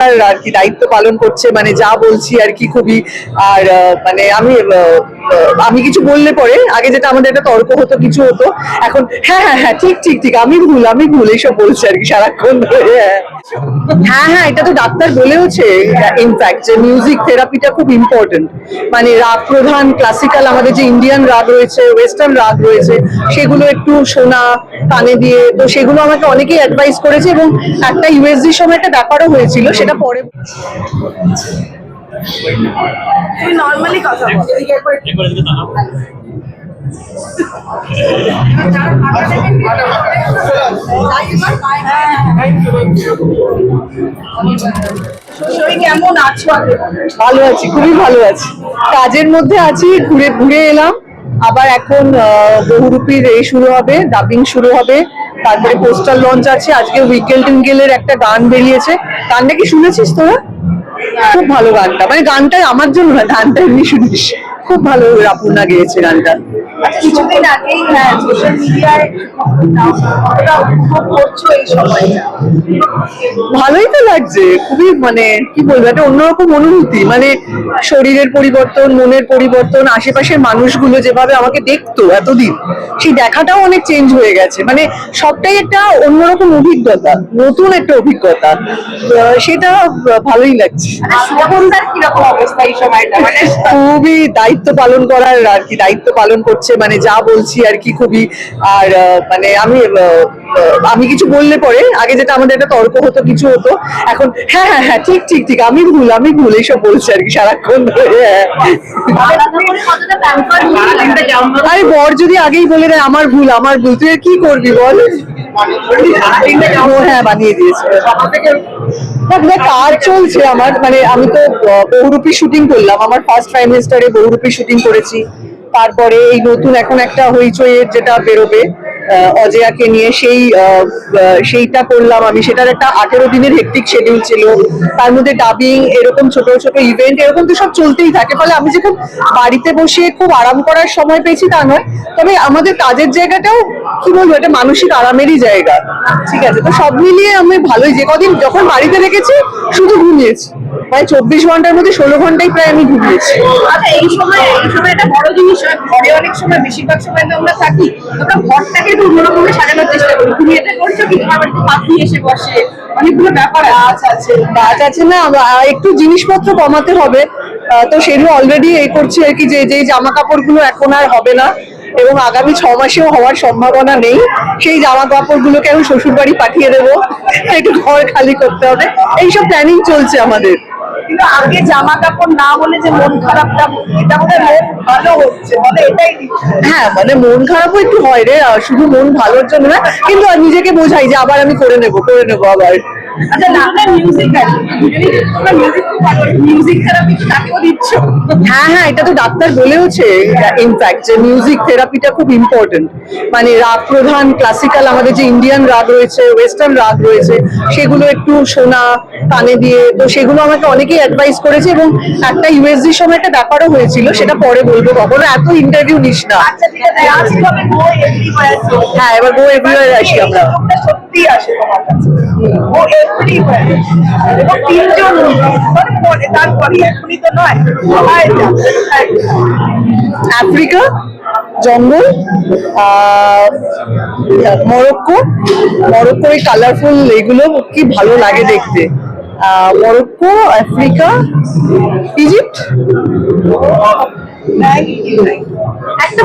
আর কি দায়িত্ব পালন করছে, মানে যা বলছি আর কি খুবই। আর মানে আমি কিছু বললে পরে আগে যেটা আমাদের একটা তর্ক হতো, কিছু হতো, এখন হ্যাঁ হ্যাঁ হ্যাঁ ঠিক ঠিক ঠিক আমি ভুল এইসব বলছে আর কি সারাক্ষণ ধরে। হ্যাঁ হ্যাঁ, এটা তো ডাক্তার বলেওছে ইনফ্যাক্ট যে মিউজিক থেরাপিটা খুব ইম্পর্টেন্ট। মানে রাগ প্রধান ক্লাসিক্যাল আমাদের যে ইন্ডিয়ান রাগ রয়েছে, ওয়েস্টার্ন রাগ রয়েছে, সেগুলো একটু শোনা কানে দিয়ে, তো সেগুলো আমাকে অনেকেই অ্যাডভাইস করেছে। এবং একটা ইউএসজির সময় একটা ব্যাপারও হয়েছিল, সেটা পরে নর্মালি কথা কেমন আছো? ভালো আছি, খুবই ভালো আছি। কাজের মধ্যে আছি, ঘুরে ঘুরে এলাম। আবার এখন বহুরূপীর শুরু হবে, ডাবিং শুরু হবে, তারপরে পোস্টার লঞ্চ আছে। আজকে উইকেল টিঙ্গেলের একটা গান বেরিয়েছে, গানটা কি শুনেছিস তোরা? খুব ভালো গানটা, মানে গানটা আমার জন্য না, গানটা এমনি শুনিস, খুব ভালো রাপুর্ণা গেয়েছে গানটা। কিছুদিন আগেই সোশ্যাল মিডিয়ায় করছো এই সময়টা, ভালোই তো লাগছে, খুবই মানে কি বলবো, একটা অন্যরকম অনুভূতি। মানে শরীরের পরিবর্তন, মনের পরিবর্তন, আশেপাশের মানুষগুলো যেভাবে আমাকে দেখতো এতদিন, সেই দেখাটাও অনেক চেঞ্জ হয়ে গেছে। মানে সবটাই একটা অন্যরকম অভিজ্ঞতা, নতুন একটা অভিজ্ঞতা, সেটা ভালোই লাগছে। শোভনদার কিরকম অবস্থা এই সময়টা? মানে খুবই দায়িত্ব পালন করার আর কি দায়িত্ব পালন করছে, মানে যা বলছি আর কি খুবই। আর মানে আমি কিছু বললে পরে আগে যেটা আমাদের একটা তর্ক হতো, কিছু হতো, এখন হ্যাঁ হ্যাঁ হ্যাঁ ঠিক ঠিক ঠিক আমি ভুল এইসব বলছে আর কি সারাক্ষণ ধরে। আরে বর যদি আগেই বলে দেয় আমার ভুল, তুই আর কি করবি বল? হ্যাঁ বানিয়ে দিয়েছে। কাজ চলছে আমার, মানে আমি তো বহুরূপী শুটিং করলাম, আমার ফার্স্ট ট্রাইমেস্টারে বহুরূপী শুটিং করেছি। তারপরে এই নতুন এখন একটা হইচইয়ের যেটা বেরোবে অজয়াকে নিয়ে, সেইটা করলাম আমি। সেটার একটা 18 দিনের হেক্টিক শিডিউল ছিল, তার মধ্যে ডাবিং, এরকম ছোট ছোট ইভেন্ট, এরকম তো সব চলতেই থাকে। ফলে আমি যখন বাড়িতে বসে খুব আরাম করার সময় পেয়েছি তা নয়, তবে আমাদের কাজের জায়গাটাও কি বলবো, এটা মানসিক আরামেরই জায়গা, ঠিক আছে। তো সব মিলিয়ে আমি ভালোই, যে কদিন যখন বাড়িতে রেখেছি শুধু ঘুমিয়েছি, প্রায় 24 ঘন্টার মধ্যে 16 ঘন্টাই প্রায় আমি ঘুমিয়েছি। আচ্ছা, এই সময় একটা বড় জিনিস হয়, ঘরে অনেক সময়, বেশিরভাগ সময় তো আমরা থাকি, আমরা ঘরটাকে একটু অন্যরকম সাজানোর চেষ্টা করি। তুমি এটা করছো কি? তোমার বাড়িতে পাখি এসে বসে, অনেকগুলো ব্যাপার আছে না, একটু জিনিসপত্র কমাতে হবে। তো সেগুলো অলরেডি করছি আর কি, যে জামা কাপড় গুলো এখন আর হবে না, এবং আগামী 6 মাসেও হওয়ার সম্ভাবনা নেই। সেই জামা কাপড় গুলোকে আমি শ্বশুর বাড়ি পাঠিয়ে দেবো, একটু ঘর খালি করতে হবে, এইসব প্ল্যানিং চলছে আমাদের। কিন্তু আগে জামা কাপড় না বলে যে মন খারাপটা, এটা মনে হয় ভালো হচ্ছে, মানে এটাই। হ্যাঁ, মানে মন খারাপও একটু হয় রে, শুধু মন ভালোর জন্য না, কিন্তু নিজেকে বোঝাই যে আবার আমি করে নেবো আবার। আচ্ছা, মিউজিক আছে, মিউজিক থেরাপি তাকেও দিচ্ছ? হ্যাঁ হ্যাঁ, এটা তো ডাক্তার বলেওছে ইনফ্যাক্ট যে মিউজিক থেরাপিটা খুব ইম্পর্টেন্ট। মানে রাগ প্রধান ক্লাসিক্যাল আমাদের যে ইন্ডিয়ান রাগ রয়েছে, ওয়েস্টার্ন রাগ রয়েছে, সেগুলো একটু শোনা কানে দিয়ে, তো সেগুলো আমাকে অনেকেই অ্যাডভাইস করেছে। এবং একটা ইউএসজির সময় একটা ব্যাপারও হয়েছিল, সেটা পরে বলবো, কখনো এত ইন্টারভিউ নিস না। হ্যাঁ, এবার গো এভরিওয়্যার আসি আমরা। সত্যি আসে তোমার কাছে, ও এভরিওয়্যার, এবং 3 জন তারপরে এখনই তো নয়, আফ্রিকা, জঙ্গল, মরক্কো এই কালারফুল, এগুলো কি ভালো লাগে দেখতে। Morocco, Africa, Egypt. একটা